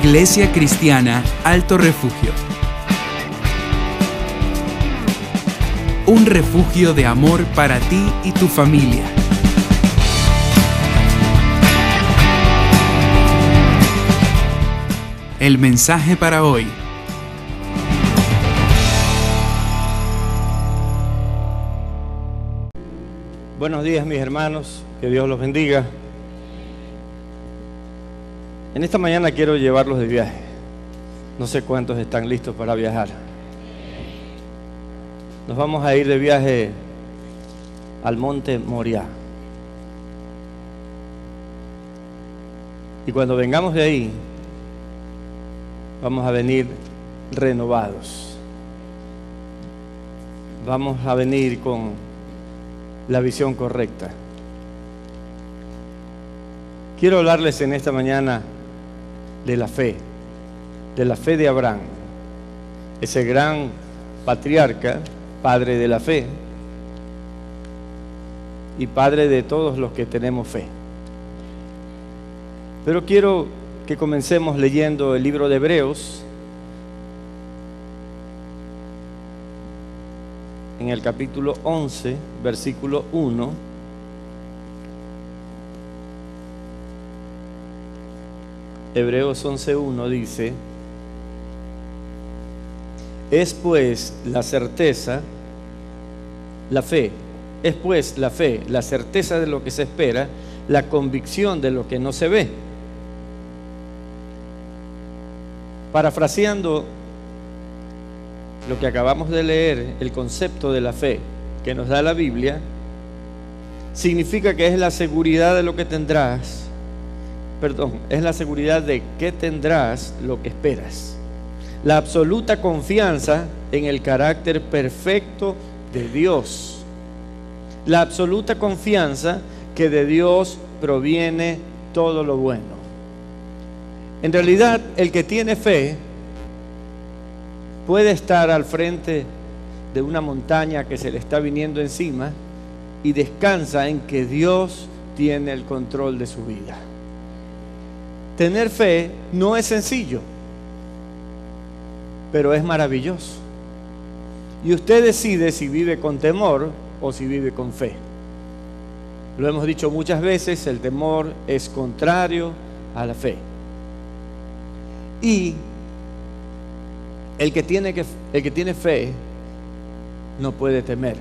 Iglesia Cristiana Alto Refugio. Un refugio de amor para ti y tu familia. El mensaje para hoy. Buenos días, mis hermanos, que Dios los bendiga. En esta mañana quiero llevarlos de viaje. No sé cuántos están listos para viajar. Nos vamos a ir de viaje al monte Moriah. Y cuando vengamos de ahí, vamos a venir renovados. Vamos a venir con la visión correcta. Quiero hablarles en esta mañana de la fe de Abraham, ese gran patriarca, padre de la fe y padre de todos los que tenemos fe. Pero quiero que comencemos leyendo el libro de Hebreos, en el capítulo 11, versículo 1. Hebreos 11:1 dice: es pues la certeza, la fe, la certeza de lo que se espera, la convicción de lo que no se ve. Parafraseando lo que acabamos de leer, el concepto de la fe que nos da la Biblia, significa que es la seguridad de lo que tendrás, es la seguridad de que tendrás lo que esperas. La absoluta confianza en el carácter perfecto de Dios. La absoluta confianza que de Dios proviene todo lo bueno. En realidad, el que tiene fe puede estar al frente de una montaña que se le está viniendo encima y descansa en que Dios tiene el control de su vida. Tener fe no es sencillo, pero es maravilloso. Y usted decide si vive con temor o si vive con fe. Lo hemos dicho muchas veces, el temor es contrario a la fe. Y el que tiene fe no puede temer.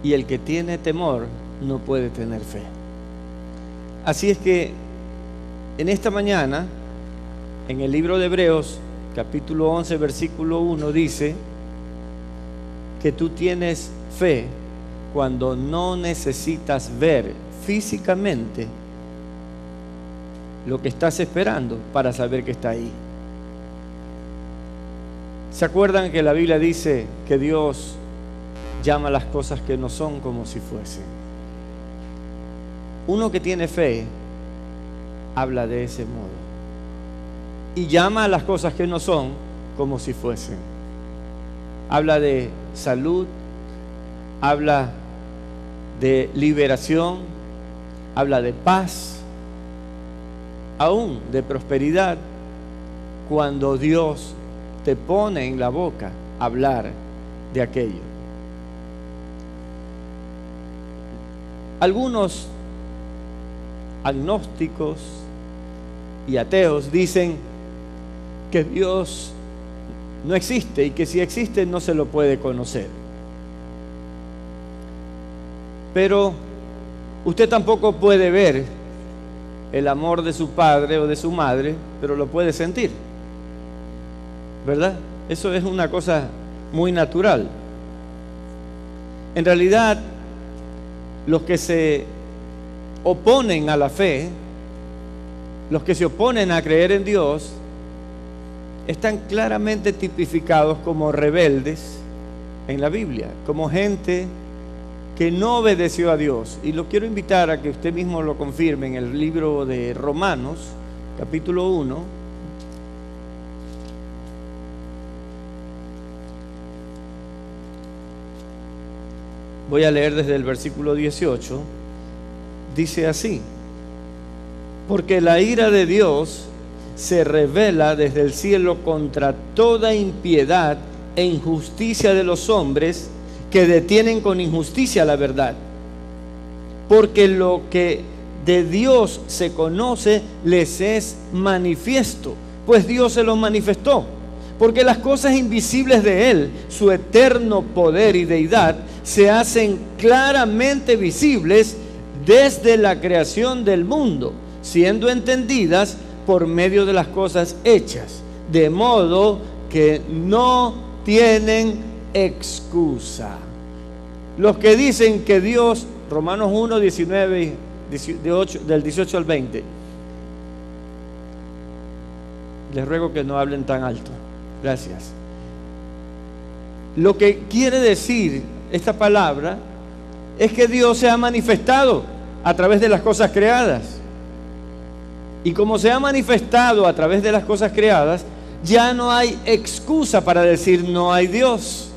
Y el que tiene temor no puede tener fe. Así es que en esta mañana, en el libro de Hebreos, capítulo 11, versículo 1, dice que tú tienes fe cuando no necesitas ver físicamente lo que estás esperando para saber que está ahí. ¿Se acuerdan que la Biblia dice que Dios llama las cosas que no son como si fuesen? Uno que tiene fe habla de ese modo y llama a las cosas que no son como si fuesen. Habla de salud, habla de liberación, habla de paz, aún de prosperidad, cuando Dios te pone en la boca hablar de aquello. Algunos agnósticos y ateos dicen que Dios no existe y que si existe no se lo puede conocer. Pero usted tampoco puede ver el amor de su padre o de su madre, pero lo puede sentir, ¿verdad? Eso es una cosa muy natural. En realidad, los que se oponen a la fe, los que se oponen a creer en Dios, están claramente tipificados como rebeldes en la Biblia, como gente que no obedeció a Dios. Y lo quiero invitar a que usted mismo lo confirme en el libro de Romanos, capítulo 1. Voy a leer desde el versículo 18. Dice así: porque la ira de Dios se revela desde el cielo contra toda impiedad e injusticia de los hombres que detienen con injusticia la verdad. Porque lo que de Dios se conoce les es manifiesto, pues Dios se lo manifestó. Porque las cosas invisibles de Él, su eterno poder y deidad, se hacen claramente visibles desde la creación del mundo, siendo entendidas por medio de las cosas hechas, de modo que no tienen excusa. Los que dicen que Dios, Romanos 1, 19, del 18 al 20, les ruego que no hablen tan alto. Gracias. Lo que quiere decir esta palabra es que Dios se ha manifestado a través de las cosas creadas. Y como se ha manifestado a través de las cosas creadas, ya no hay excusa para decir no hay Dios.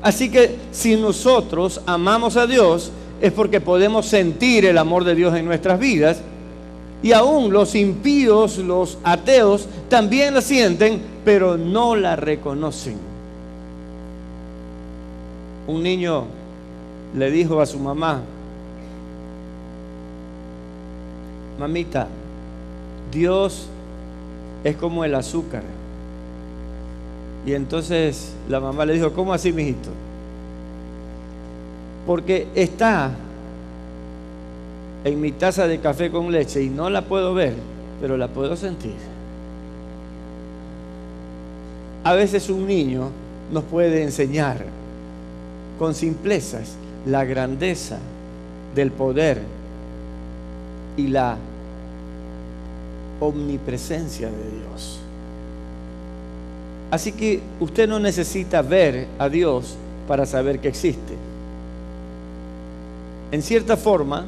Así que si nosotros amamos a Dios, es porque podemos sentir el amor de Dios en nuestras vidas. Y aún los impíos, los ateos, también la sienten, pero no la reconocen. Un niño le dijo a su mamá: mamita, Dios es como el azúcar. Y entonces la mamá le dijo: ¿cómo así, mijito? Porque está en mi taza de café con leche y no la puedo ver, pero la puedo sentir. A veces un niño nos puede enseñar con simplezas la grandeza del poder y la omnipresencia de Dios. Así que usted no necesita ver a Dios para saber que existe. En cierta forma,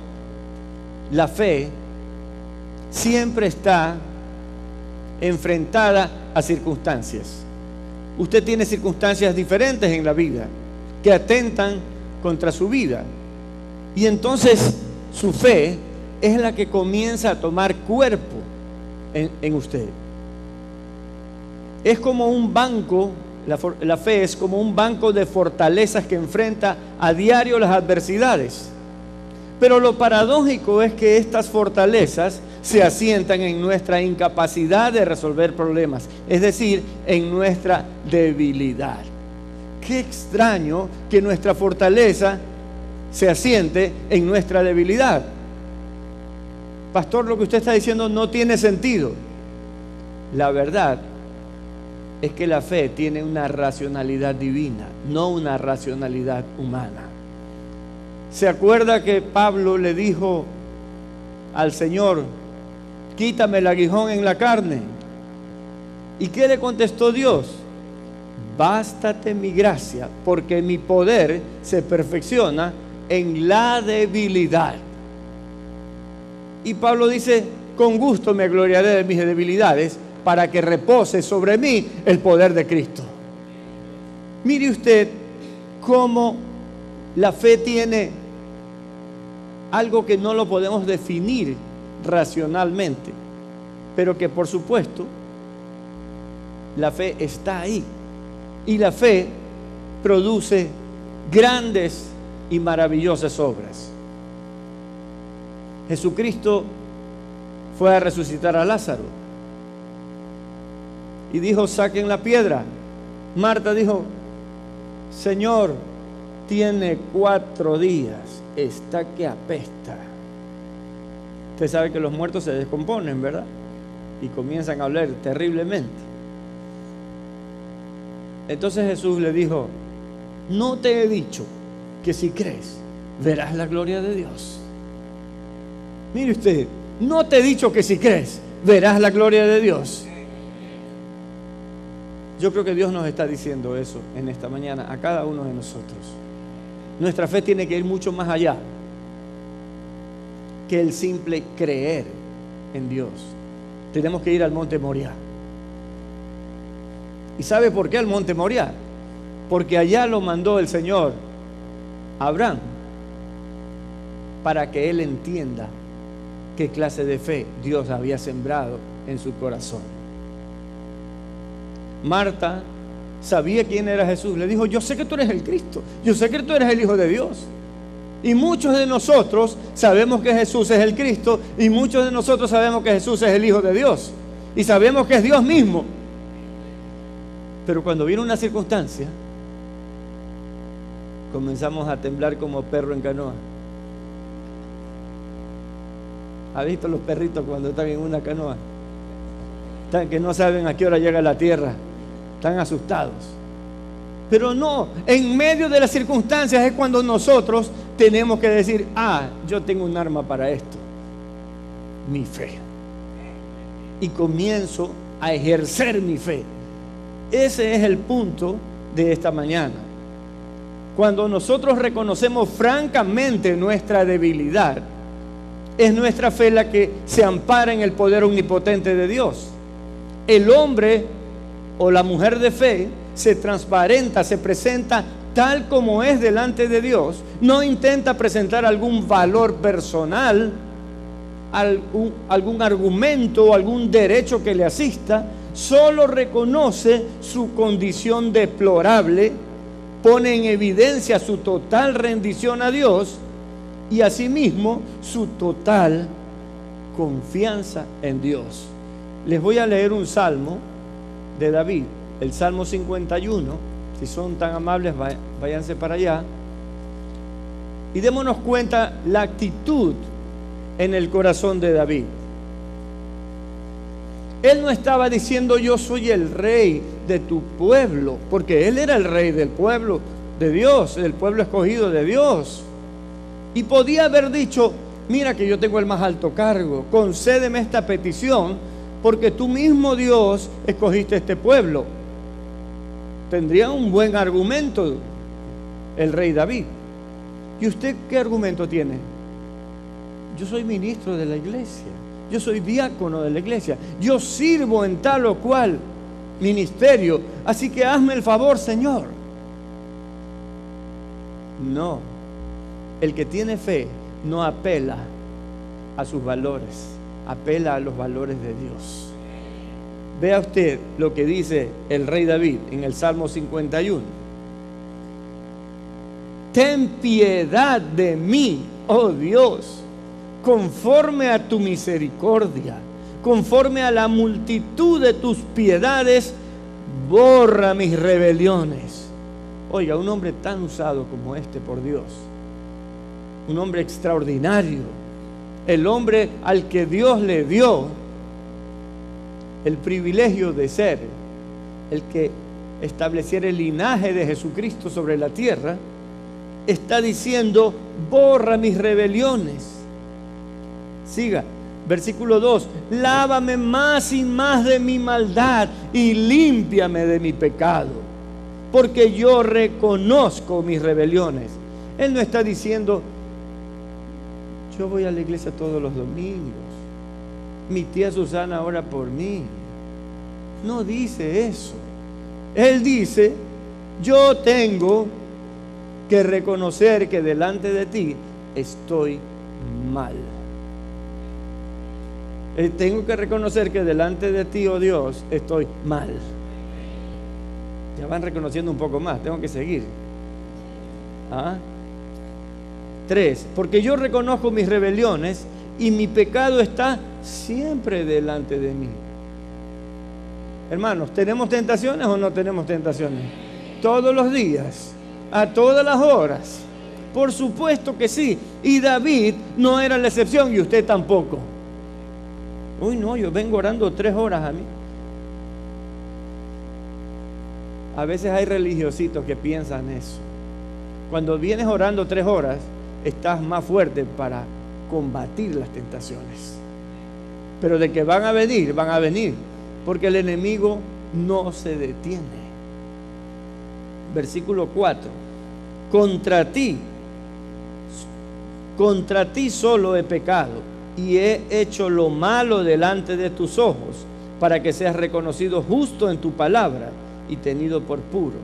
la fe siempre está enfrentada a circunstancias. Usted tiene circunstancias diferentes en la vida que atentan contra su vida. Y entonces su fe es la que comienza a tomar cuerpo en usted. Es como un banco, la fe es como un banco de fortalezas que enfrenta a diario las adversidades. Pero lo paradójico es que estas fortalezas se asientan en nuestra incapacidad de resolver problemas, es decir, en nuestra debilidad. Qué extraño que nuestra fortaleza se asiente en nuestra debilidad. Pastor, lo que usted está diciendo no tiene sentido. La verdad es que la fe tiene una racionalidad divina, no una racionalidad humana. ¿Se acuerda que Pablo le dijo al Señor: quítame el aguijón en la carne? ¿Y qué le contestó Dios? Bástate mi gracia, porque mi poder se perfecciona en la debilidad. Y Pablo dice: con gusto me gloriaré de mis debilidades, para que repose sobre mí el poder de Cristo. Mire usted cómo la fe tiene algo que no lo podemos definir racionalmente, pero que por supuesto la fe está ahí. Y la fe produce grandes y maravillosas obras. Jesucristo fue a resucitar a Lázaro y dijo: saquen la piedra. Marta dijo: Señor, tiene 4 días, está que apesta. Usted sabe que los muertos se descomponen, ¿verdad? Y comienzan a oler terriblemente. Entonces Jesús le dijo: no te he dicho que si crees verás la gloria de Dios. Mire usted, no te he dicho que si crees verás la gloria de Dios. Yo creo que Dios nos está diciendo eso en esta mañana a cada uno de nosotros. Nuestra fe tiene que ir mucho más allá que el simple creer en Dios. Tenemos que ir al monte Moriah. ¿Y sabe por qué al monte Moriah? Porque allá lo mandó el Señor a Abraham, para que él entienda qué clase de fe Dios había sembrado en su corazón. Marta sabía quién era Jesús. Le dijo: yo sé que tú eres el Cristo, yo sé que tú eres el Hijo de Dios. Y muchos de nosotros sabemos que Jesús es el Cristo, y muchos de nosotros sabemos que Jesús es el Hijo de Dios, y sabemos que es Dios mismo. Pero cuando viene una circunstancia, comenzamos a temblar como perro en canoa. ¿Ha visto los perritos cuando están en una canoa? Están que no saben a qué hora llega la tierra, están asustados. Pero no, en medio de las circunstancias es cuando nosotros tenemos que decir: yo tengo un arma para esto, mi fe. Y comienzo a ejercer mi fe. Ese es el punto de esta mañana. Cuando nosotros reconocemos francamente nuestra debilidad, es nuestra fe la que se ampara en el poder omnipotente de Dios. El hombre o la mujer de fe se transparenta, se presenta tal como es delante de Dios. No intenta presentar algún valor personal, algún argumento o algún derecho que le asista. Solo reconoce su condición deplorable, pone en evidencia su total rendición a Dios y asimismo su total confianza en Dios. Les voy a leer un salmo de David, el Salmo 51. Si son tan amables, váyanse para allá y démonos cuenta la actitud en el corazón de David. Él no estaba diciendo: yo soy el rey de tu pueblo, porque él era el rey del pueblo de Dios, del pueblo escogido de Dios. Y podía haber dicho: mira que yo tengo el más alto cargo, concédeme esta petición, porque tú mismo, Dios, escogiste este pueblo. Tendría un buen argumento el rey David. ¿Y usted qué argumento tiene? Yo soy ministro de la iglesia, yo soy diácono de la iglesia, yo sirvo en tal o cual ministerio, así que hazme el favor, Señor. No, el que tiene fe no apela a sus valores, apela a los valores de Dios. Vea usted lo que dice el rey David en el Salmo 51. Ten piedad de mí, oh Dios, conforme a tu misericordia, conforme a la multitud de tus piedades, borra mis rebeliones. Oiga, un hombre tan usado como este por Dios, un hombre extraordinario, el hombre al que Dios le dio el privilegio de ser el que estableciera el linaje de Jesucristo sobre la tierra, está diciendo: borra mis rebeliones. Siga, versículo 2: lávame más y más de mi maldad y límpiame de mi pecado, porque yo reconozco mis rebeliones. Él no está diciendo: yo voy a la iglesia todos los domingos, mi tía Susana ora por mí. No dice eso. Él dice: yo tengo que reconocer que delante de ti estoy mal. Tengo que reconocer que delante de ti, oh Dios, estoy mal. Ya van reconociendo un poco más, tengo que seguir. 3, porque yo reconozco mis rebeliones y mi pecado está siempre delante de mí. Hermanos, ¿tenemos tentaciones o no tenemos tentaciones? Todos los días, a todas las horas. Por supuesto que sí. Y David no era la excepción, y usted tampoco. Uy, no, yo vengo orando 3 horas a mí. A veces hay religiositos que piensan eso. Cuando vienes orando 3 horas, estás más fuerte para combatir las tentaciones. Pero de que van a venir, porque el enemigo no se detiene. Versículo 4: contra ti solo he pecado y he hecho lo malo delante de tus ojos, para que seas reconocido justo en tu palabra y tenido por puro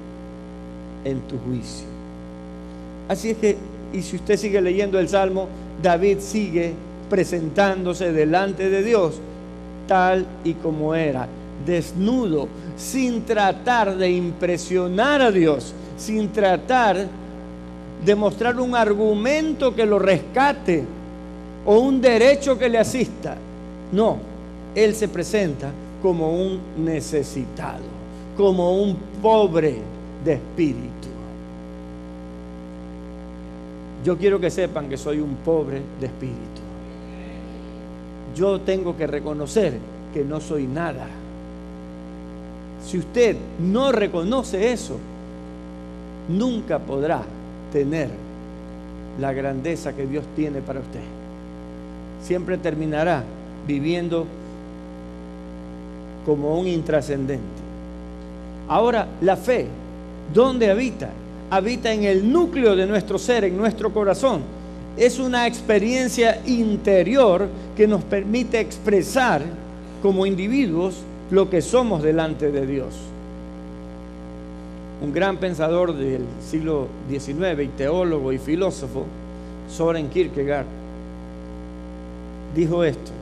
en tu juicio. Así es que, y si usted sigue leyendo el Salmo, David sigue presentándose delante de Dios tal y como era, desnudo, sin tratar de impresionar a Dios, sin tratar de mostrar un argumento que lo rescate o un derecho que le asista. No, Él se presenta como un necesitado, como un pobre de espíritu. Yo quiero que sepan que soy un pobre de espíritu. Yo tengo que reconocer que no soy nada. Si usted no reconoce eso, nunca podrá tener la grandeza que Dios tiene para usted. Siempre terminará viviendo como un intrascendente. Ahora, la fe, ¿dónde habita? Habita en el núcleo de nuestro ser, en nuestro corazón. Es una experiencia interior que nos permite expresar como individuos lo que somos delante de Dios. Un gran pensador del siglo XIX y teólogo y filósofo, Søren Kierkegaard, dijo esto: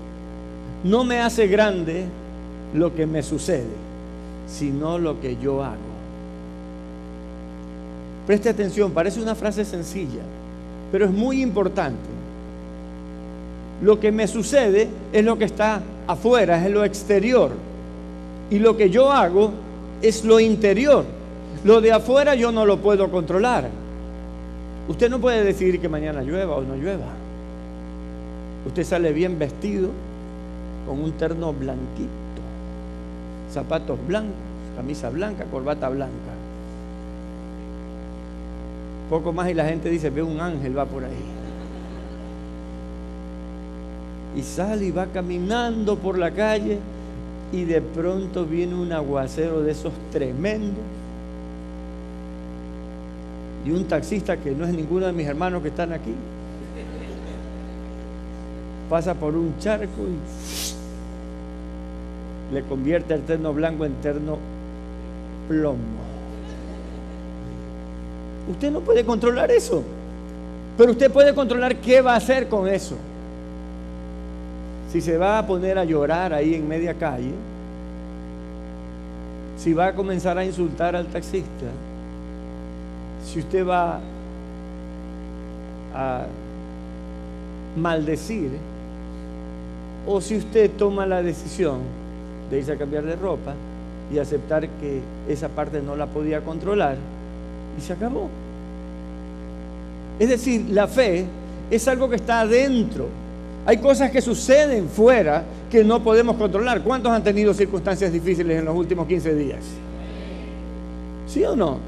no me hace grande lo que me sucede, sino lo que yo hago. Preste atención, parece una frase sencilla, pero es muy importante. Lo que me sucede es lo que está afuera, es lo exterior. Y lo que yo hago es lo interior. Lo de afuera yo no lo puedo controlar. Usted no puede decidir que mañana llueva o no llueva. Usted sale bien vestido, con un terno blanquito, zapatos blancos, camisa blanca, corbata blanca. Poco más y la gente dice: ve un ángel, va por ahí. Y sale y va caminando por la calle y de pronto viene un aguacero de esos tremendos. Y un taxista que no es ninguno de mis hermanos que están aquí pasa por un charco y le convierte el terno blanco en terno plomo. Usted no puede controlar eso, pero usted puede controlar qué va a hacer con eso. Si se va a poner a llorar ahí en media calle, si va a comenzar a insultar al taxista, si usted va a maldecir, o si usted toma la decisión de irse a cambiar de ropa y aceptar que esa parte no la podía controlar y se acabó. Es decir, la fe es algo que está adentro. Hay cosas que suceden fuera que no podemos controlar. ¿Cuántos han tenido circunstancias difíciles en los últimos 15 días? ¿Sí o no?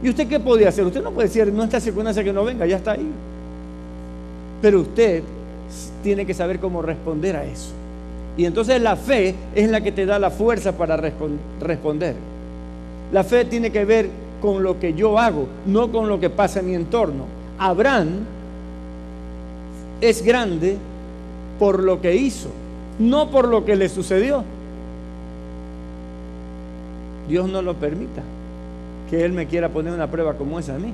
¿Y usted qué podía hacer? Usted no puede decir: no, esta circunstancia que no venga, ya está ahí. Pero usted tiene que saber cómo responder a eso. Y entonces la fe es la que te da la fuerza para responder. La fe tiene que ver con lo que yo hago, no con lo que pasa en mi entorno. Abraham es grande por lo que hizo, no por lo que le sucedió. Dios no lo permita que Él me quiera poner una prueba como esa a mí.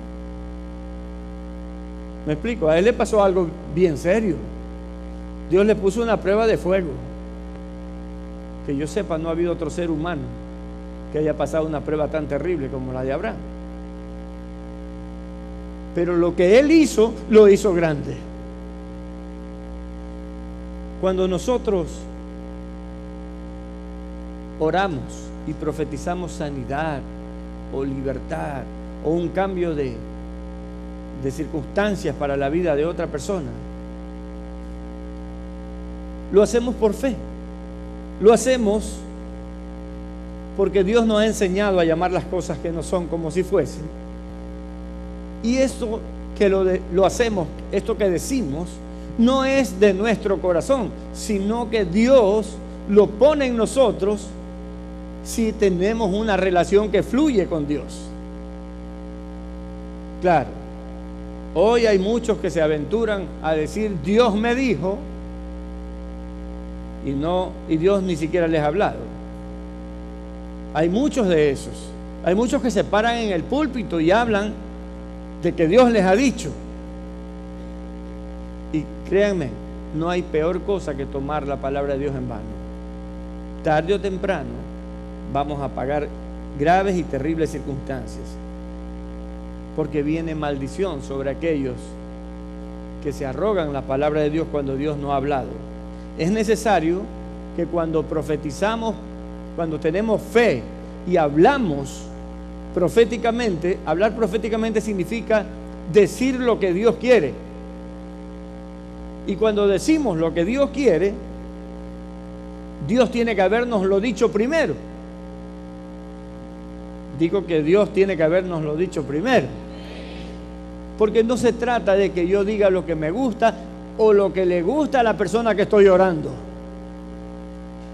¿Me explico? A Él le pasó algo bien serio. Dios le puso una prueba de fuego. Que yo sepa, no ha habido otro ser humano que haya pasado una prueba tan terrible como la de Abraham. Pero lo que Él hizo, lo hizo grande. Cuando nosotros oramos y profetizamos sanidad o libertad o un cambio de circunstancias para la vida de otra persona, lo hacemos por fe. Lo hacemos porque Dios nos ha enseñado a llamar las cosas que no son como si fuesen. Y esto que lo hacemos, esto que decimos, no es de nuestro corazón, sino que Dios lo pone en nosotros si tenemos una relación que fluye con Dios. Claro, hoy hay muchos que se aventuran a decir: Dios me dijo, y Dios ni siquiera les ha hablado. Hay muchos de esos. Hay muchos que se paran en el púlpito y hablan de que Dios les ha dicho. Y créanme, no hay peor cosa que tomar la palabra de Dios en vano. Tarde o temprano vamos a pagar graves y terribles circunstancias, porque viene maldición sobre aquellos que se arrogan la palabra de Dios cuando Dios no ha hablado. Es necesario que cuando profetizamos, cuando tenemos fe y hablamos proféticamente, hablar proféticamente significa decir lo que Dios quiere. Y cuando decimos lo que Dios quiere, Dios tiene que habernoslo dicho primero. Digo que Dios tiene que habernoslo dicho primero. Porque no se trata de que yo diga lo que me gusta o lo que le gusta a la persona que estoy orando.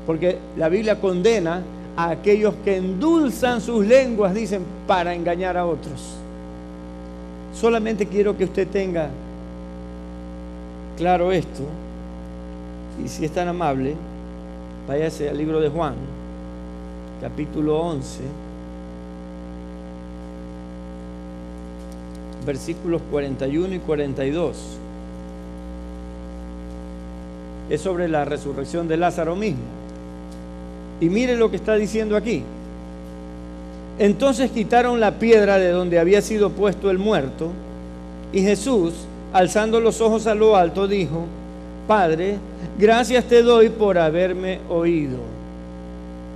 Porque la Biblia condena a aquellos que endulzan sus lenguas, dicen, para engañar a otros. Solamente quiero que usted tenga claro esto, y si es tan amable, váyase al libro de Juan, capítulo 11, versículos 41 y 42. Es sobre la resurrección de Lázaro mismo. Y mire lo que está diciendo aquí. Entonces quitaron la piedra de donde había sido puesto el muerto, y Jesús, alzando los ojos a lo alto, dijo: Padre, gracias te doy por haberme oído.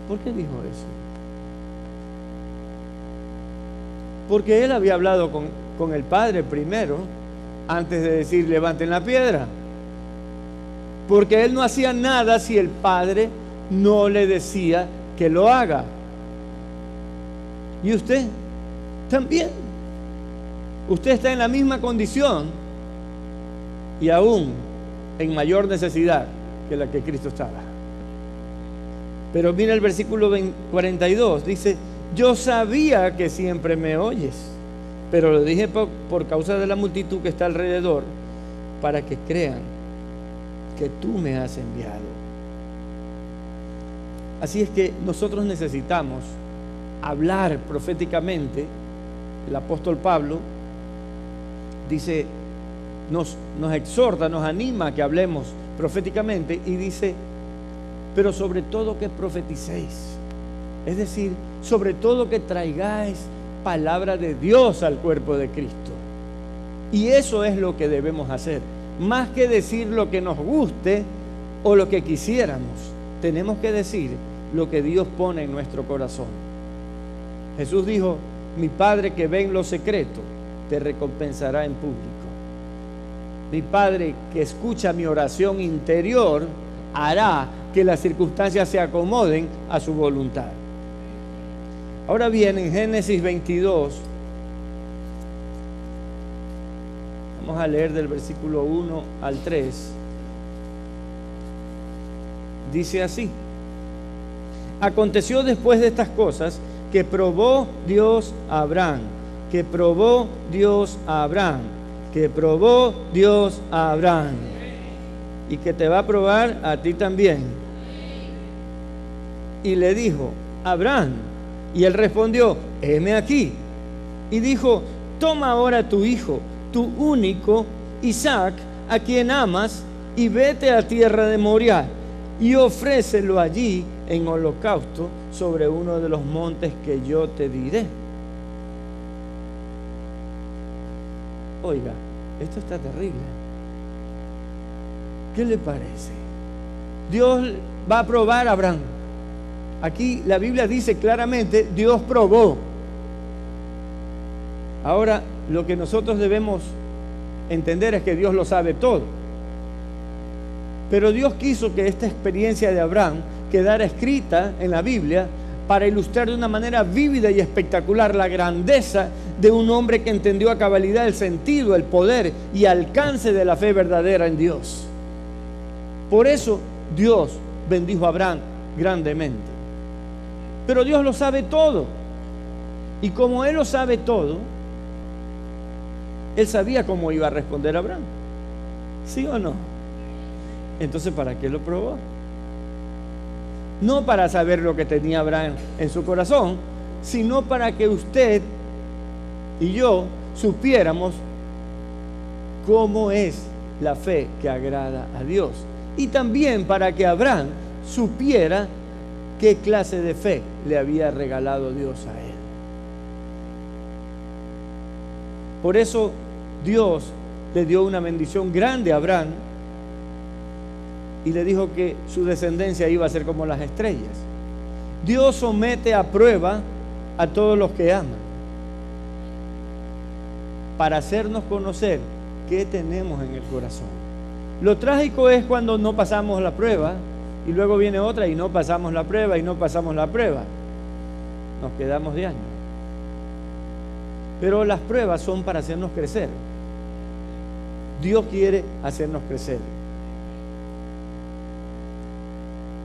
¿Por qué dijo eso? Porque él había hablado con el Padre primero, antes de decir levanten la piedra. Porque él no hacía nada si el Padre no le decía que lo haga. Y usted también. Usted está en la misma condición y aún en mayor necesidad que la que Cristo estaba. Pero mira el versículo 42, dice: yo sabía que siempre me oyes, pero lo dije por causa de la multitud que está alrededor, para que crean que tú me has enviado. Así es que nosotros necesitamos hablar proféticamente. El apóstol Pablo dice, nos exhorta, nos anima a que hablemos proféticamente, y dice, pero sobre todo que profeticéis. Es decir, sobre todo que traigáis palabra de Dios al cuerpo de Cristo. Y eso es lo que debemos hacer. Más que decir lo que nos guste o lo que quisiéramos, tenemos que decir lo que Dios pone en nuestro corazón. Jesús dijo: mi Padre que ve en lo secreto te recompensará en público. Mi Padre que escucha mi oración interior hará que las circunstancias se acomoden a su voluntad. Ahora bien, en Génesis 22, vamos a leer del versículo 1 al 3. Dice así: aconteció después de estas cosas que probó Dios a Abraham, que probó Dios a Abraham, que probó Dios a Abraham, y que te va a probar a ti también. Y le dijo: Abraham. Y él respondió: heme aquí. Y dijo: toma ahora tu hijo, tu único, Isaac, a quien amas, y vete a tierra de Moriah, y ofrécelo allí en holocausto sobre uno de los montes que yo te diré. Oiga, esto está terrible. ¿Qué le parece? Dios va a probar a Abraham. Aquí la Biblia dice claramente: Dios probó. Ahora, lo que nosotros debemos entender es que Dios lo sabe todo. Pero Dios quiso que esta experiencia de Abraham quedara escrita en la Biblia para ilustrar de una manera vívida y espectacular la grandeza de un hombre que entendió a cabalidad el sentido, el poder y alcance de la fe verdadera en Dios. Por eso Dios bendijo a Abraham grandemente. Pero Dios lo sabe todo. Y como Él lo sabe todo, Él sabía cómo iba a responder a Abraham. ¿Sí o no? Entonces, ¿para qué lo probó? No para saber lo que tenía Abraham en su corazón, sino para que usted y yo supiéramos cómo es la fe que agrada a Dios. Y también para que Abraham supiera qué clase de fe le había regalado Dios a él. Por eso Dios le dio una bendición grande a Abraham y le dijo que su descendencia iba a ser como las estrellas. Dios somete a prueba a todos los que aman para hacernos conocer qué tenemos en el corazón. Lo trágico es cuando no pasamos la prueba y luego viene otra y no pasamos la prueba y no pasamos la prueba. Nos quedamos de año. Pero las pruebas son para hacernos crecer. Dios quiere hacernos crecer.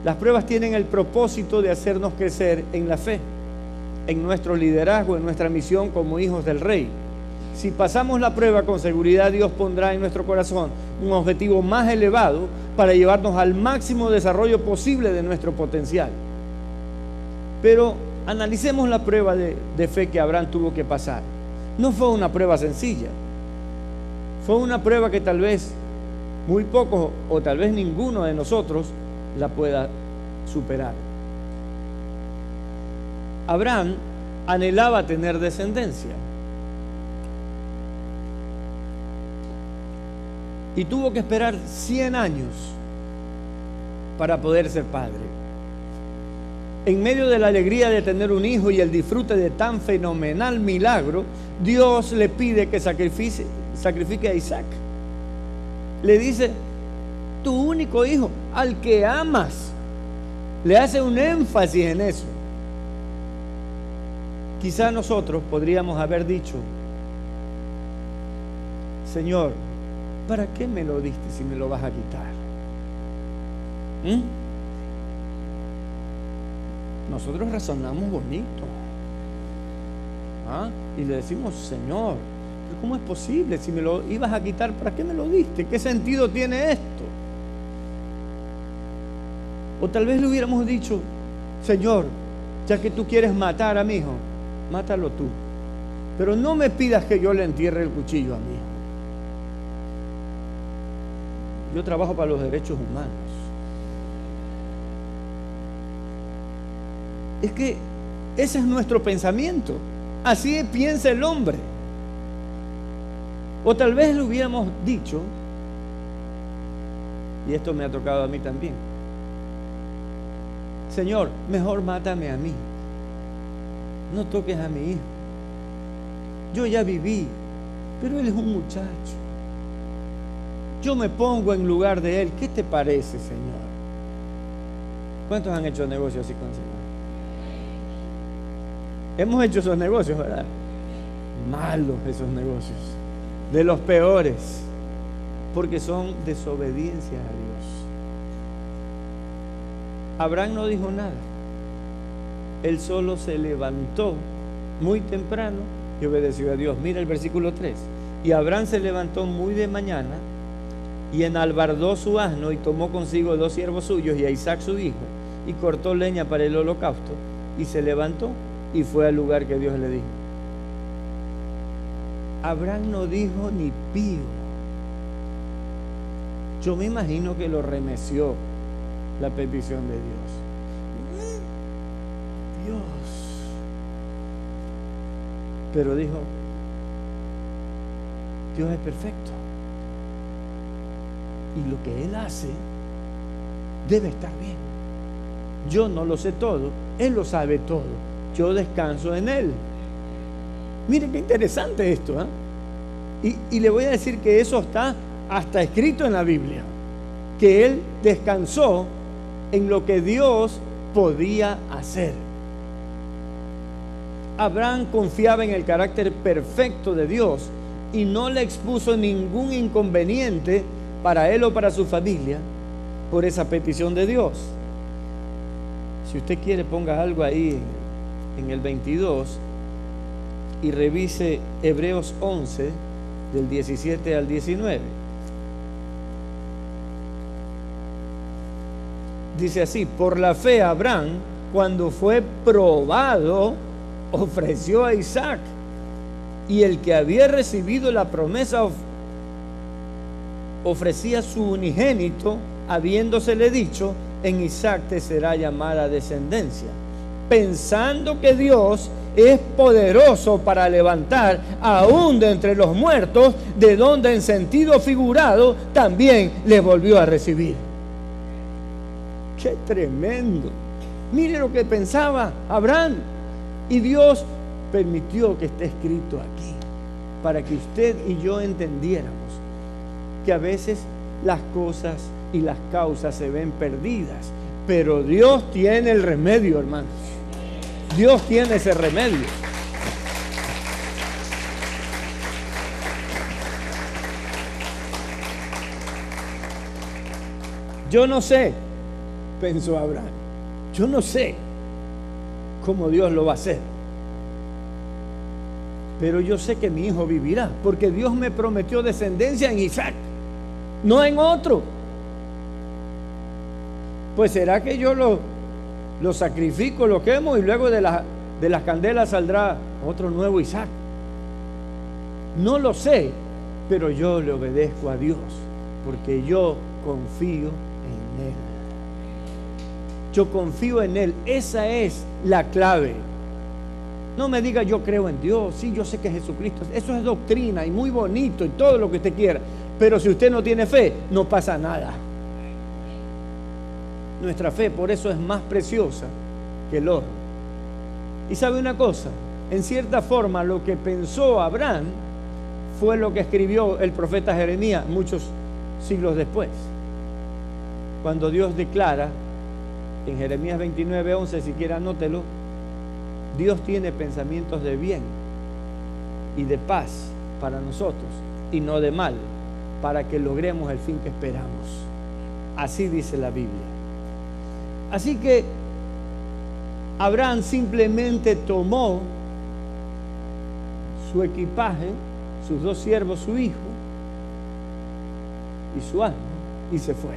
Las pruebas tienen el propósito de hacernos crecer en la fe, en nuestro liderazgo, en nuestra misión como hijos del Rey. Si pasamos la prueba con seguridad, Dios pondrá en nuestro corazón un objetivo más elevado para llevarnos al máximo desarrollo posible de nuestro potencial. Pero analicemos la prueba de fe que Abraham tuvo que pasar. No fue una prueba sencilla. Fue una prueba que tal vez muy pocos o tal vez ninguno de nosotros la pueda superar. Abraham anhelaba tener descendencia y tuvo que esperar 100 años para poder ser padre. En medio de la alegría de tener un hijo y el disfrute de tan fenomenal milagro, Dios le pide que sacrifique a Isaac. Le dice: tu único hijo, al que amas. Le hace un énfasis en eso. Quizá nosotros podríamos haber dicho: Señor, ¿para qué me lo diste si me lo vas a quitar? Nosotros razonamos bonito. Y le decimos: Señor, ¿cómo es posible? Si me lo ibas a quitar, ¿para qué me lo diste? ¿Qué sentido tiene esto? O tal vez le hubiéramos dicho: Señor, ya que tú quieres matar a mi hijo, mátalo tú, pero no me pidas que yo le entierre el cuchillo a mi hijo. Yo trabajo para los derechos humanos. Es que ese es nuestro pensamiento. Así piensa el hombre. O tal vez le hubiéramos dicho, y esto me ha tocado a mí también: Señor, mejor mátame a mí. No toques a mi hijo. Yo ya viví, pero él es un muchacho. Yo me pongo en lugar de él. ¿Qué te parece, Señor? ¿Cuántos han hecho negocios así con el Señor? Hemos hecho esos negocios, ¿verdad? Malos esos negocios. De los peores. Porque son desobediencia a Dios. Abraham no dijo nada. Él solo se levantó muy temprano y obedeció a Dios. Mira el versículo 3. Y Abraham se levantó muy de mañana y enalbardó su asno y tomó consigo 2 siervos suyos y a Isaac su hijo y cortó leña para el holocausto y se levantó y fue al lugar que Dios le dijo. Abraham no dijo ni pío. Yo me imagino que lo remeció la petición de Dios. Dios. Pero dijo: Dios es perfecto. Y lo que Él hace debe estar bien. Yo no lo sé todo, Él lo sabe todo. Yo descanso en Él. Miren qué interesante esto, y le voy a decir que eso está hasta escrito en la Biblia, que Él descansó en lo que Dios podía hacer. Abraham confiaba en el carácter perfecto de Dios y no le expuso ningún inconveniente para él o para su familia por esa petición de Dios. Si usted quiere, ponga algo ahí en el 22 y revise Hebreos 11 del 17 al 19. Dice así: por la fe Abraham, cuando fue probado, ofreció a Isaac, y el que había recibido la promesa ofrecía su unigénito, habiéndosele dicho: en Isaac te será llamada descendencia, pensando que Dios es poderoso para levantar aún de entre los muertos, de donde en sentido figurado también le volvió a recibir. ¡Qué tremendo! Mire lo que pensaba Abraham. Y Dios permitió que esté escrito aquí, para que usted y yo entendiéramos que a veces las cosas y las causas se ven perdidas, pero Dios tiene el remedio, hermanos. Dios tiene ese remedio. Yo no sé, pensó Abraham, yo no sé cómo Dios lo va a hacer, pero yo sé que mi hijo vivirá, porque Dios me prometió descendencia en Isaac, no en otro. Pues será que yo lo sacrifico, lo quemo, y luego de las candelas saldrá otro nuevo Isaac. No lo sé, pero yo le obedezco a Dios, porque yo confío en Él. Yo confío en Él. Esa es la clave. No me diga yo creo en Dios, sí, yo sé que Jesucristo. Eso es doctrina y muy bonito y todo lo que usted quiera. Pero si usted no tiene fe, no pasa nada. Nuestra fe por eso es más preciosa que el oro. Y sabe una cosa, en cierta forma lo que pensó Abraham fue lo que escribió el profeta Jeremías muchos siglos después, cuando Dios declara en Jeremías 29:11, si quiere anótelo: Dios tiene pensamientos de bien y de paz para nosotros, y no de mal, para que logremos el fin que esperamos. Así dice la Biblia. Así que Abraham simplemente tomó su equipaje, sus 2 siervos, su hijo y su asno, y se fue.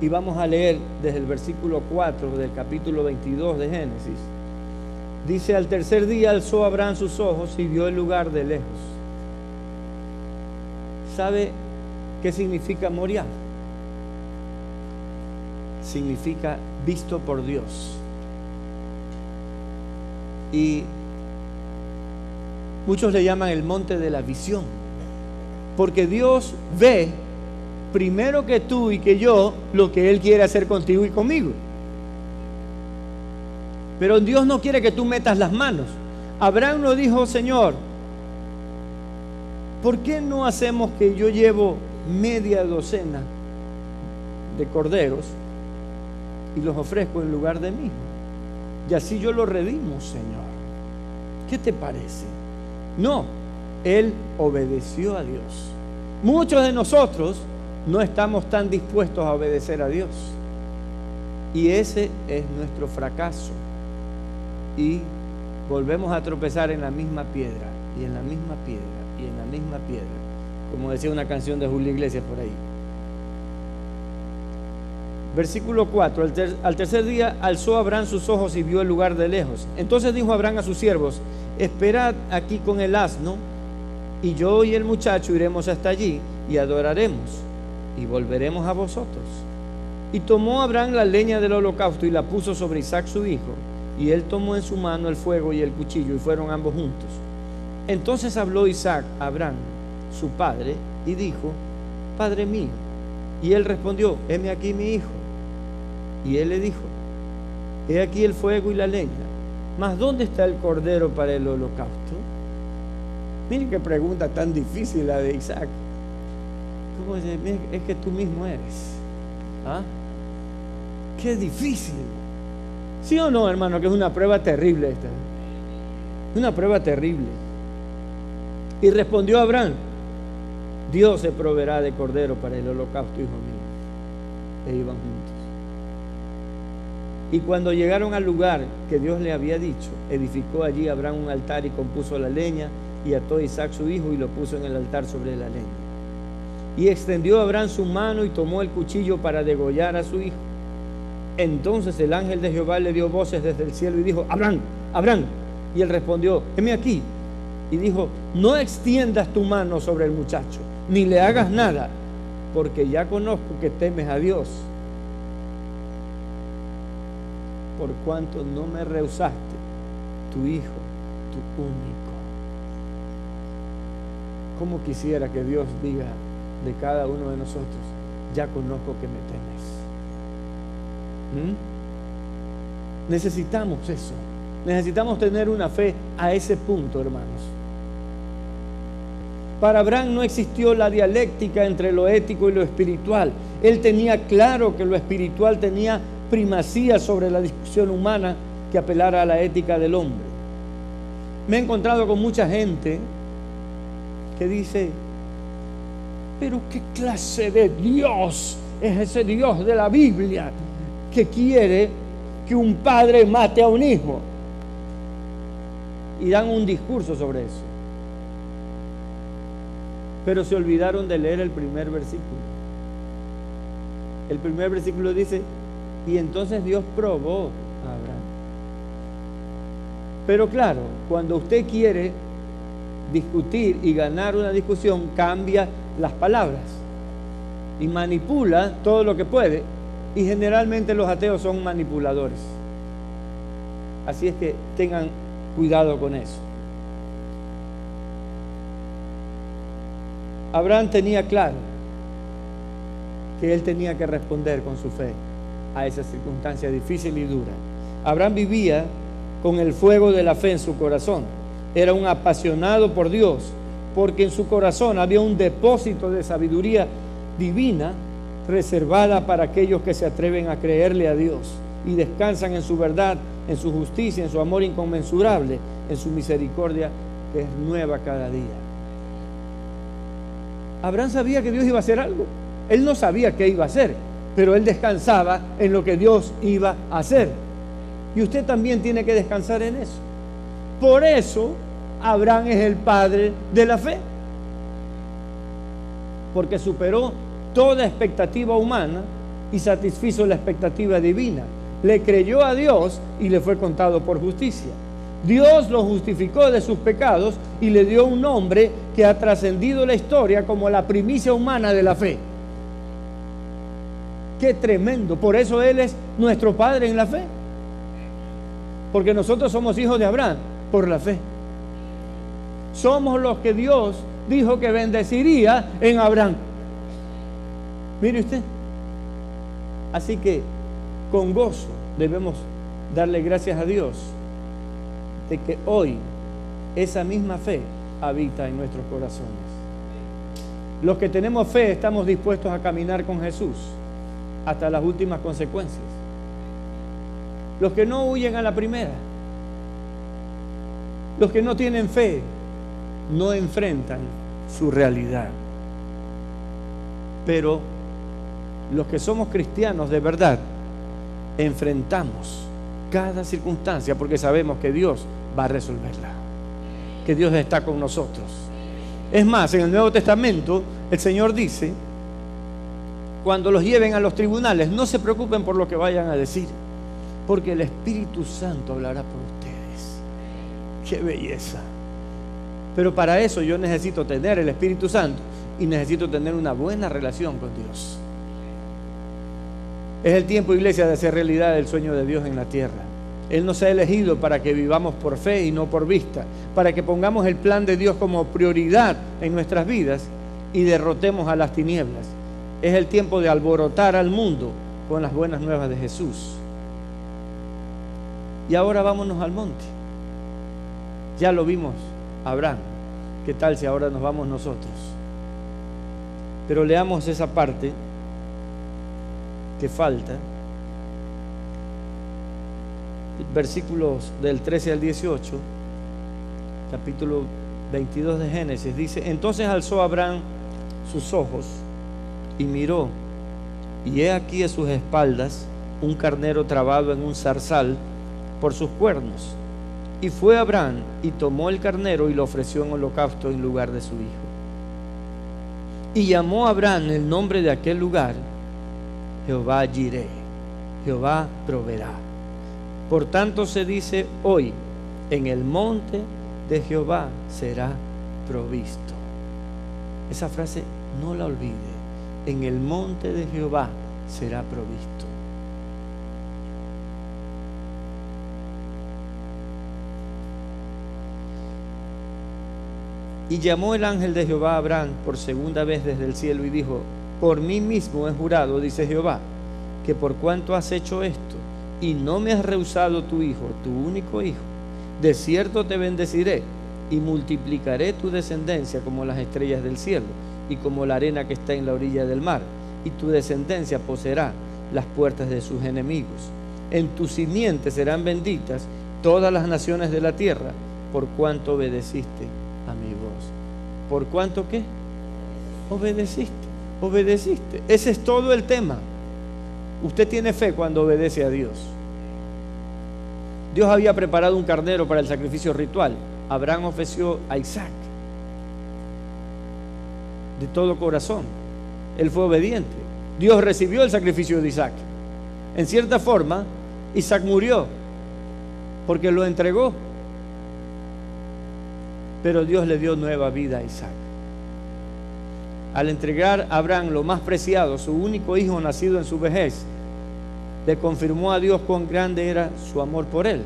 Y vamos a leer desde el versículo 4 del capítulo 22 de Génesis. Dice: al tercer día alzó Abraham sus ojos y vio el lugar de lejos. ¿Sabe qué significa Moriah? Significa visto por Dios. Y muchos le llaman el monte de la visión, porque Dios ve primero que tú y que yo lo que Él quiere hacer contigo y conmigo. Pero Dios no quiere que tú metas las manos. Abraham no dijo: Señor, ¿por qué no hacemos que yo llevo media docena de corderos y los ofrezco en lugar de mí? Y así yo lo redimo, Señor. ¿Qué te parece? No, Él obedeció a Dios. Muchos de nosotros no estamos tan dispuestos a obedecer a Dios, y ese es nuestro fracaso, y volvemos a tropezar en la misma piedra, y en la misma piedra, y en la misma piedra, como decía una canción de Julio Iglesias por ahí. Versículo 4: al tercer día alzó Abraham sus ojos y vio el lugar de lejos. Entonces dijo Abraham a sus siervos: esperad aquí con el asno, y yo y el muchacho iremos hasta allí y adoraremos, y volveremos a vosotros. Y tomó Abraham la leña del holocausto y la puso sobre Isaac su hijo, y él tomó en su mano el fuego y el cuchillo, y fueron ambos juntos. Entonces habló Isaac a Abraham, su padre, y dijo: Padre mío. Y él respondió: heme aquí mi hijo. Y él le dijo: he aquí el fuego y la leña, mas ¿dónde está el cordero para el holocausto? Miren qué pregunta tan difícil la de Isaac. ¿Cómo dice? Es que tú mismo eres. ¿Ah? Qué difícil. ¿Sí o no, hermano? Que es una prueba terrible esta. Una prueba terrible. Y respondió Abraham: Dios se proveerá de cordero para el holocausto, hijo mío. E iban juntos. Y cuando llegaron al lugar que Dios le había dicho, edificó allí Abraham un altar y compuso la leña, y ató a Isaac su hijo y lo puso en el altar sobre la leña. Y extendió Abraham su mano y tomó el cuchillo para degollar a su hijo. Entonces el ángel de Jehová le dio voces desde el cielo y dijo: Abraham, Abraham. Y él respondió: heme aquí. Y dijo, no extiendas tu mano sobre el muchacho, ni le hagas nada, porque ya conozco que temes a Dios, por cuanto no me rehusaste tu hijo, tu único. ¿Cómo quisiera que Dios diga de cada uno de nosotros, ya conozco que me temes? Necesitamos eso. Necesitamos tener una fe a ese punto, hermanos. Para Abraham no existió la dialéctica entre lo ético y lo espiritual. Él tenía claro que lo espiritual tenía primacía sobre la discusión humana que apelara a la ética del hombre. Me he encontrado con mucha gente que dice, pero ¿qué clase de Dios es ese Dios de la Biblia que quiere que un padre mate a un hijo? Y dan un discurso sobre eso. Pero se olvidaron de leer el primer versículo. El primer versículo dice, y entonces Dios probó a Abraham. Pero claro, cuando usted quiere discutir y ganar una discusión, cambia las palabras y manipula todo lo que puede. Y generalmente los ateos son manipuladores. Así es que tengan cuidado con eso. Abraham tenía claro que él tenía que responder con su fe a esa circunstancia difícil y dura. Abraham vivía con el fuego de la fe en su corazón. Era un apasionado por Dios, porque en su corazón había un depósito de sabiduría divina reservada para aquellos que se atreven a creerle a Dios y descansan en su verdad, en su justicia, en su amor inconmensurable, en su misericordia que es nueva cada día. Abraham sabía que Dios iba a hacer algo. Él no sabía qué iba a hacer, pero él descansaba en lo que Dios iba a hacer. Y usted también tiene que descansar en eso. Por eso Abraham es el padre de la fe, porque superó toda expectativa humana y satisfizo la expectativa divina. Le creyó a Dios y le fue contado por justicia. Dios lo justificó de sus pecados y le dio un nombre que ha trascendido la historia como la primicia humana de la fe. ¡Qué tremendo! Por eso Él es nuestro Padre en la fe. Porque nosotros somos hijos de Abraham por la fe. Somos los que Dios dijo que bendeciría en Abraham. Mire usted. Así que con gozo debemos darle gracias a Dios de que hoy esa misma fe habita en nuestros corazones. Los que tenemos fe estamos dispuestos a caminar con Jesús hasta las últimas consecuencias. Los que no huyen a la primera, los que no tienen fe, no enfrentan su realidad. Pero los que somos cristianos de verdad, enfrentamos cada circunstancia porque sabemos que Dios va a resolverla, que Dios está con nosotros. Es más, en el Nuevo Testamento el Señor dice, cuando los lleven a los tribunales, no se preocupen por lo que vayan a decir, porque el Espíritu Santo hablará por ustedes. ¡Qué belleza! Pero para eso yo necesito tener el Espíritu Santo y necesito tener una buena relación con Dios. Es el tiempo, iglesia, de hacer realidad el sueño de Dios en la tierra. Él nos ha elegido para que vivamos por fe y no por vista, para que pongamos el plan de Dios como prioridad en nuestras vidas y derrotemos a las tinieblas. Es el tiempo de alborotar al mundo con las buenas nuevas de Jesús. Y ahora vámonos al monte. Ya lo vimos Abraham. ¿Qué tal si ahora nos vamos nosotros? Pero leamos esa parte que falta. Versículos del 13 al 18, capítulo 22 de Génesis, dice: entonces alzó Abraham sus ojos y miró, y he aquí a sus espaldas un carnero trabado en un zarzal por sus cuernos. Y fue Abraham y tomó el carnero y lo ofreció en holocausto en lugar de su hijo. Y llamó a Abraham el nombre de aquel lugar Jehová Jireh, Jehová proveerá. Por tanto se dice hoy, en el monte de Jehová será provisto. Esa frase no la olvide. En el monte de Jehová será provisto. Y llamó el ángel de Jehová a Abraham por segunda vez desde el cielo y dijo: por mí mismo he jurado, dice Jehová, que por cuanto has hecho esto y no me has rehusado tu hijo, tu único hijo, de cierto te bendeciré y multiplicaré tu descendencia como las estrellas del cielo y como la arena que está en la orilla del mar, y tu descendencia poseerá las puertas de sus enemigos. En tu simiente serán benditas todas las naciones de la tierra, por cuanto obedeciste a mi voz. ¿Por cuánto qué? Obedeciste. Ese es todo el tema. Usted tiene fe cuando obedece a Dios. Dios había preparado un carnero para el sacrificio ritual. Abraham ofreció a Isaac de todo corazón. Él fue obediente. Dios recibió el sacrificio de Isaac. En cierta forma, Isaac murió porque lo entregó. Pero Dios le dio nueva vida a Isaac. Al entregar a Abraham lo más preciado, su único hijo nacido en su vejez, le confirmó a Dios cuán grande era su amor por él.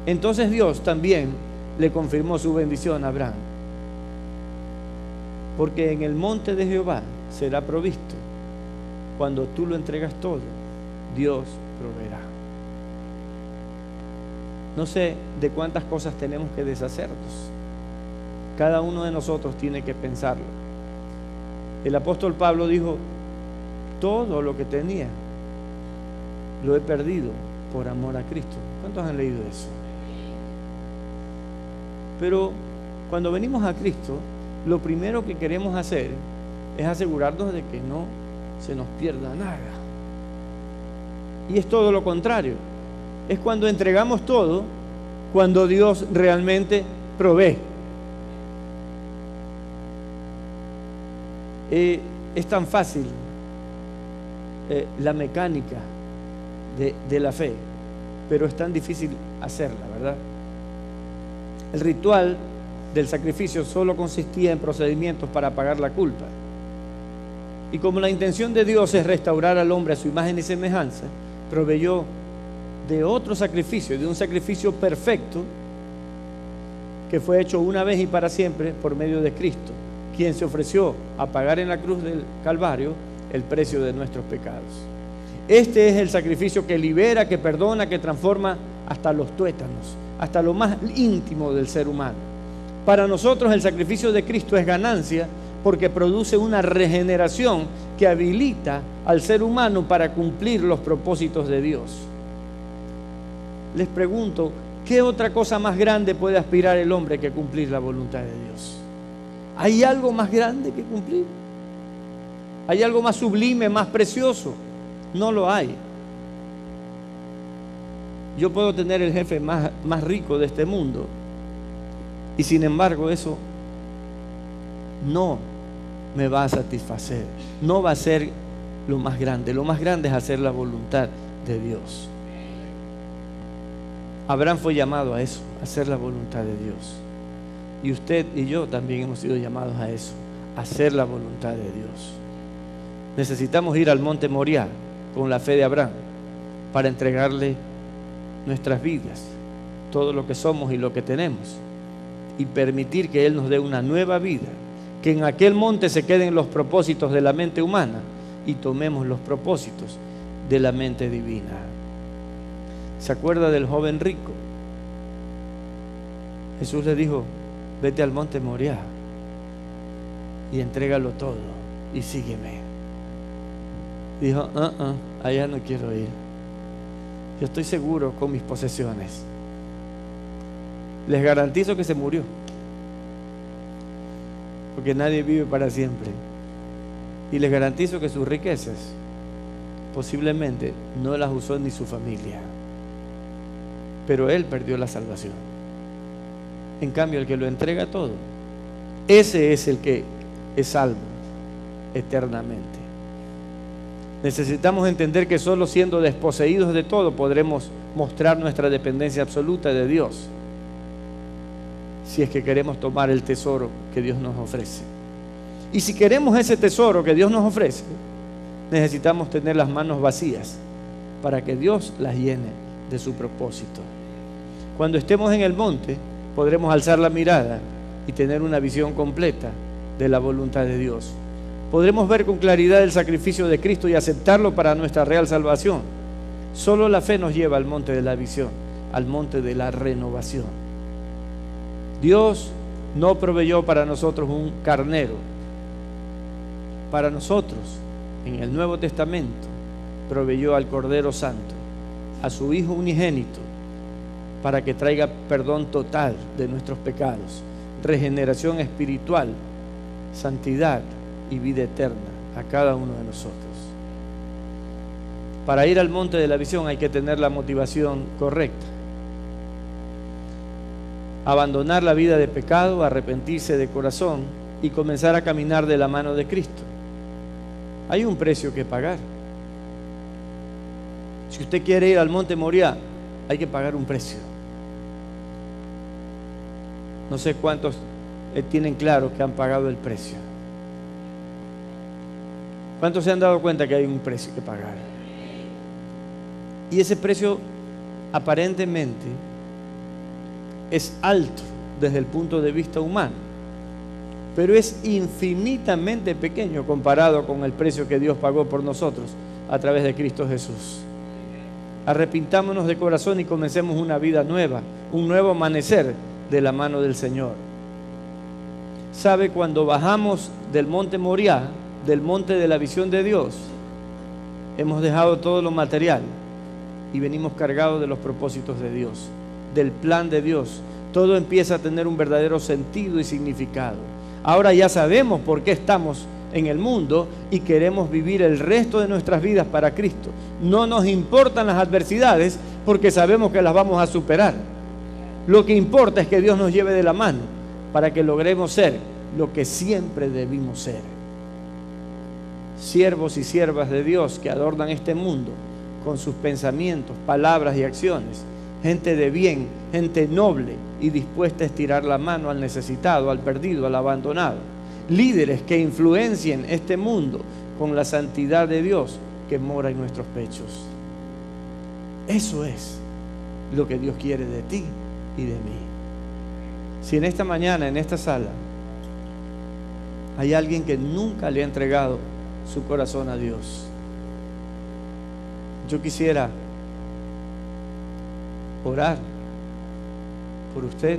Entonces Dios también le confirmó su bendición a Abraham. Porque en el monte de Jehová será provisto. Cuando tú lo entregas todo, Dios proveerá. No sé de cuántas cosas tenemos que deshacernos. Cada uno de nosotros tiene que pensarlo. El apóstol Pablo dijo: todo lo que tenía lo he perdido por amor a Cristo. ¿Cuántos han leído eso? Pero cuando venimos a Cristo, lo primero que queremos hacer es asegurarnos de que no se nos pierda nada. Y es todo lo contrario. Es cuando entregamos todo, cuando Dios realmente provee. Es tan fácil la mecánica de la fe, pero es tan difícil hacerla, ¿verdad? El ritual del sacrificio solo consistía en procedimientos para pagar la culpa. Y como la intención de Dios es restaurar al hombre a su imagen y semejanza, proveyó de otro sacrificio, de un sacrificio perfecto que fue hecho una vez y para siempre por medio de Cristo, quien se ofreció a pagar en la cruz del Calvario el precio de nuestros pecados. Este es el sacrificio que libera, que perdona, que transforma hasta los tuétanos, hasta lo más íntimo del ser humano. Para nosotros el sacrificio de Cristo es ganancia porque produce una regeneración que habilita al ser humano para cumplir los propósitos de Dios. Les pregunto, ¿qué otra cosa más grande puede aspirar el hombre que cumplir la voluntad de Dios? ¿Hay algo más grande que cumplir? ¿Hay algo más sublime, más precioso? No lo hay. Yo puedo tener el jefe más rico de este mundo y sin embargo eso no me va a satisfacer. No va a ser lo más grande. Lo más grande es hacer la voluntad de Dios. Abraham fue llamado a eso, a hacer la voluntad de Dios. Y usted y yo también hemos sido llamados a eso, a hacer la voluntad de Dios. Necesitamos ir al monte Moriah con la fe de Abraham para entregarle nuestras vidas, todo lo que somos y lo que tenemos, y permitir que Él nos dé una nueva vida, que en aquel monte se queden los propósitos de la mente humana y tomemos los propósitos de la mente divina. ¿Se acuerda del joven rico? Jesús le dijo: vete al monte Moriah y entrégalo todo y sígueme. Dijo: allá no quiero ir. Yo estoy seguro con mis posesiones. Les garantizo que se murió, porque nadie vive para siempre. Y les garantizo que sus riquezas posiblemente no las usó ni su familia, pero él perdió la salvación. En cambio, el que lo entrega todo, ese es el que es salvo eternamente. Necesitamos entender que solo siendo desposeídos de todo podremos mostrar nuestra dependencia absoluta de Dios. si es que queremos tomar el tesoro que Dios nos ofrece. Y si queremos ese tesoro que Dios nos ofrece, necesitamos tener las manos vacías para que Dios las llene de su propósito. Cuando estemos en el monte, podremos alzar la mirada y tener una visión completa de la voluntad de Dios. Podremos ver con claridad el sacrificio de Cristo y aceptarlo para nuestra real salvación. Solo la fe nos lleva al monte de la visión, al monte de la renovación. Dios no proveyó para nosotros un carnero. Para nosotros, en el Nuevo Testamento, proveyó al Cordero Santo, a su Hijo unigénito, para que traiga perdón total de nuestros pecados, regeneración espiritual, santidad y vida eterna a cada uno de nosotros. Para ir al monte de la visión hay que tener la motivación correcta. Abandonar la vida de pecado, arrepentirse de corazón y comenzar a caminar de la mano de Cristo. Hay un precio que pagar. Si usted quiere ir al monte Moriah, hay que pagar un precio. No sé cuántos tienen claro que han pagado el precio. ¿Cuántos se han dado cuenta que hay un precio que pagar? Y ese precio aparentemente es alto desde el punto de vista humano, pero es infinitamente pequeño comparado con el precio que Dios pagó por nosotros a través de Cristo Jesús. Arrepintámonos de corazón y comencemos una vida nueva, un nuevo amanecer de la mano del Señor. ¿Sabe? Cuando bajamos del monte Moriah, del monte de la visión de Dios, hemos dejado todo lo material y venimos cargados de los propósitos de Dios, del plan de Dios. Todo empieza a tener un verdadero sentido y significado. Ahora ya sabemos por qué estamos en el mundo y queremos vivir el resto de nuestras vidas para Cristo. No nos importan las adversidades porque sabemos que las vamos a superar. Lo que importa es que Dios nos lleve de la mano para que logremos ser lo que siempre debimos ser. Siervos y siervas de Dios que adornan este mundo con sus pensamientos, palabras y acciones. Gente de bien, gente noble y dispuesta a estirar la mano al necesitado, al perdido, al abandonado. Líderes que influencien este mundo con la santidad de Dios que mora en nuestros pechos. Eso es lo que Dios quiere de ti y de mí. Si en esta mañana, en esta sala, hay alguien que nunca le ha entregado su corazón a Dios, yo quisiera orar por usted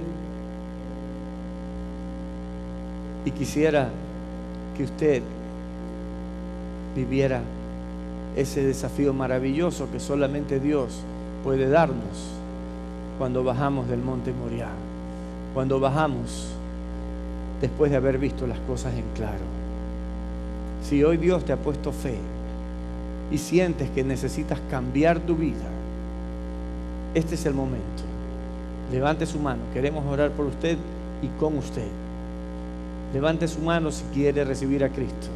y quisiera que usted viviera ese desafío maravilloso que solamente Dios puede darnos cuando bajamos del monte Moriah, cuando bajamos después de haber visto las cosas en claro. Si hoy Dios te ha puesto fe y sientes que necesitas cambiar tu vida, este es el momento. Levante su mano, queremos orar por usted y con usted. Levante su mano si quiere recibir a Cristo.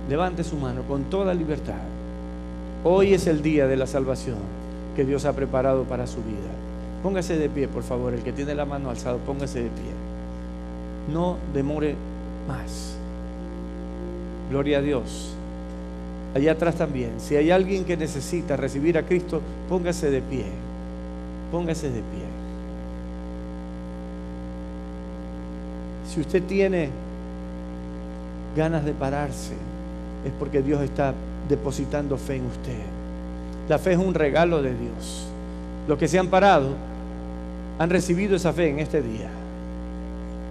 Levante su mano con toda libertad. Hoy es el día de la salvación que Dios ha preparado para su vida. Póngase de pie, por favor. El que tiene la mano alzada, póngase de pie. No demore más. Gloria a Dios. Allá atrás también. Si hay alguien que necesita recibir a Cristo, póngase de pie. Póngase de pie. Si usted tiene ganas de pararse, es porque Dios está depositando fe en usted. La fe es un regalo de Dios. Los que se han parado han recibido esa fe en este día.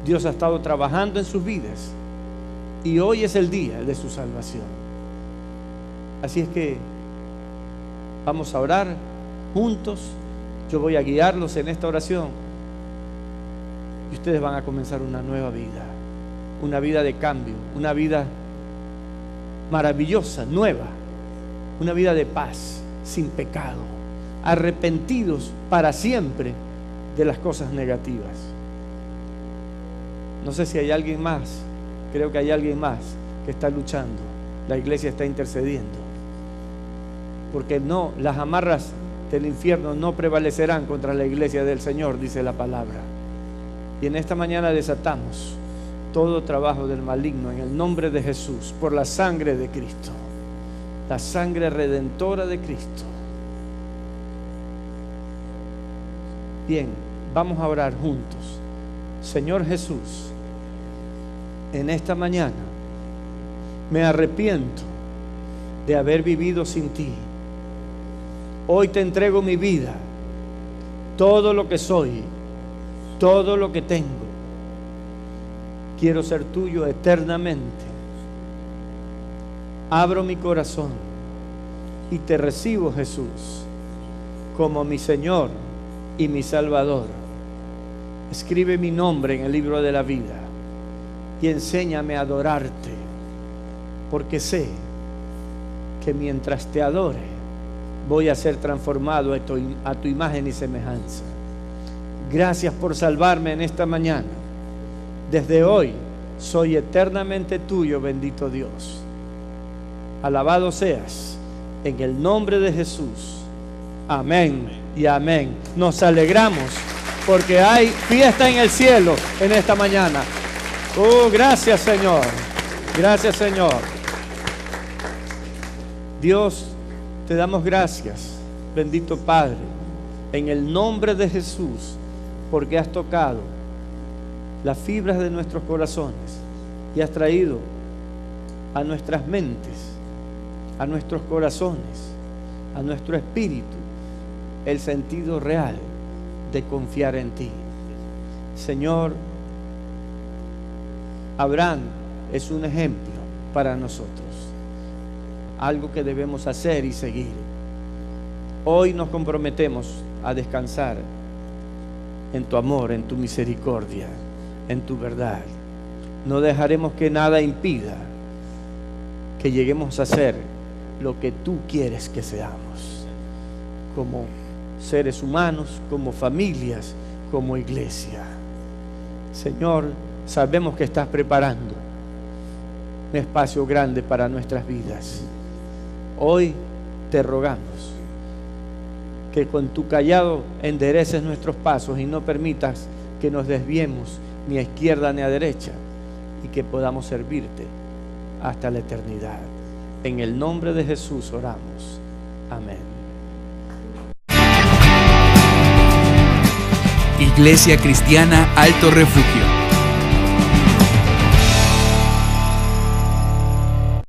Dios ha estado trabajando en sus vidas y hoy es el día de su salvación. Así es que vamos a orar juntos. Yo voy a guiarlos en esta oración y ustedes van a comenzar una nueva vida de cambio, una vida maravillosa, nueva, una vida de paz, sin pecado, arrepentidos para siempre de las cosas negativas. No sé si hay alguien más, creo que hay alguien más que está luchando. La iglesia está intercediendo, porque no, las amarras del infierno no prevalecerán contra la iglesia del Señor, dice la palabra. Y en esta mañana desatamos todo trabajo del maligno en el nombre de Jesús, por la sangre de Cristo, la sangre redentora de Cristo. Bien, vamos a orar juntos. Señor Jesús, en esta mañana me arrepiento de haber vivido sin ti. Hoy te entrego mi vida, todo lo que soy, todo lo que tengo. Quiero ser tuyo eternamente. Abro mi corazón y te recibo, Jesús, como mi Señor y mi Salvador. Escribe mi nombre en el libro de la vida y enséñame a adorarte, porque sé que mientras te adore voy a ser transformado a tu imagen y semejanza. Gracias por salvarme en esta mañana. Desde hoy soy eternamente tuyo, bendito Dios. Alabado seas en el nombre de Jesús. Amén y amén. Nos alegramos porque hay fiesta en el cielo en esta mañana. Oh, gracias, Señor. Gracias, Señor. Dios, te damos gracias, bendito Padre, en el nombre de Jesús, porque has tocado las fibras de nuestros corazones y has traído a nuestras mentes, a nuestros corazones, a nuestro espíritu, el sentido real de confiar en ti. Señor, Abraham es un ejemplo para nosotros, algo que debemos hacer y seguir. Hoy nos comprometemos a descansar en tu amor, en tu misericordia, en tu verdad. No dejaremos que nada impida que lleguemos a ser lo que tú quieres que seamos, como seres humanos, como familias, como iglesia. Señor, sabemos que estás preparando un espacio grande para nuestras vidas. Hoy te rogamos que con tu callado endereces nuestros pasos y no permitas que nos desviemos ni a izquierda ni a derecha, y que podamos servirte hasta la eternidad. En el nombre de Jesús oramos. Amén. Iglesia Cristiana Alto Refugio.